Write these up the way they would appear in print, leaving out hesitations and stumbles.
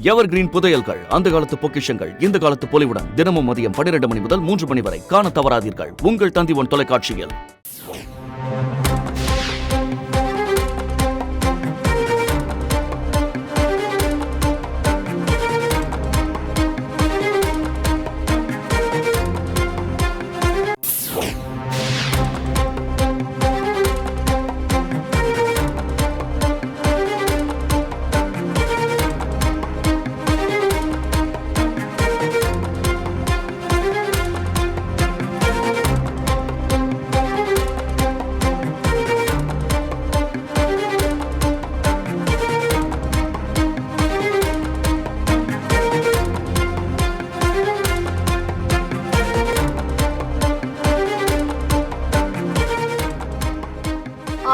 எவர் green புதையல்கள், அந்த காலத்து பொக்கிஷங்கள் இந்த காலத்து பொலிவுடன் தினமும் மதியம் 12 மணி முதல் 3 மணி வரை காண தவறாதீர்கள் உங்கள் தந்தி1 தொலைக்காட்சியில்.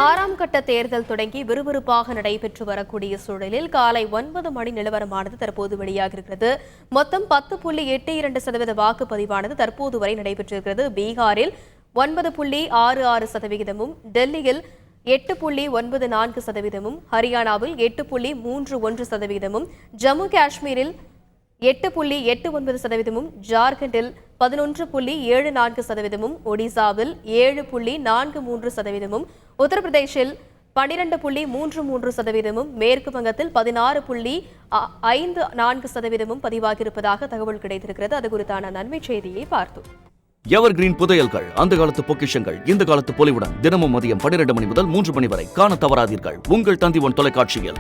ஆறாம் கட்ட தேர்தல் தொடங்கி விறுவிறுப்பாக நடைபெற்று வரக்கூடிய சூழலில் காலை 9 மணி நிலவரமானது தற்போது வெளியாகிருக்கிறது. மொத்தம் 10.82% வாக்குப்பதிவானது தற்போது வரை நடைபெற்றிருக்கிறது. பீகாரில் 9.66%, டெல்லியில் 8.94%, ஹரியானாவில் 8.31%, ஜம்மு காஷ்மீரில் 8.89%, ஜார்க்கண்டில் 11.74%, ஒடிசாவில் 7.43%, உத்தரப்பிரதேசில் 12.33%, மேற்கு வங்கத்தில் 16.54% பதிவாகியிருப்பதாக தகவல் கிடைத்திருக்கிறது. அது குறித்தான நன்மை செய்தியை பார்த்தோம். எவர் கிரீன் புதையல்கள், அந்த காலத்து பொக்கிஷங்கள் இந்த காலத்து பொலிவுடன் தினமும் மதியம் 12 மணி முதல் 3 மணி வரை காண தவறாதீர்கள் உங்கள் தந்தி1 தொலைக்காட்சியில்.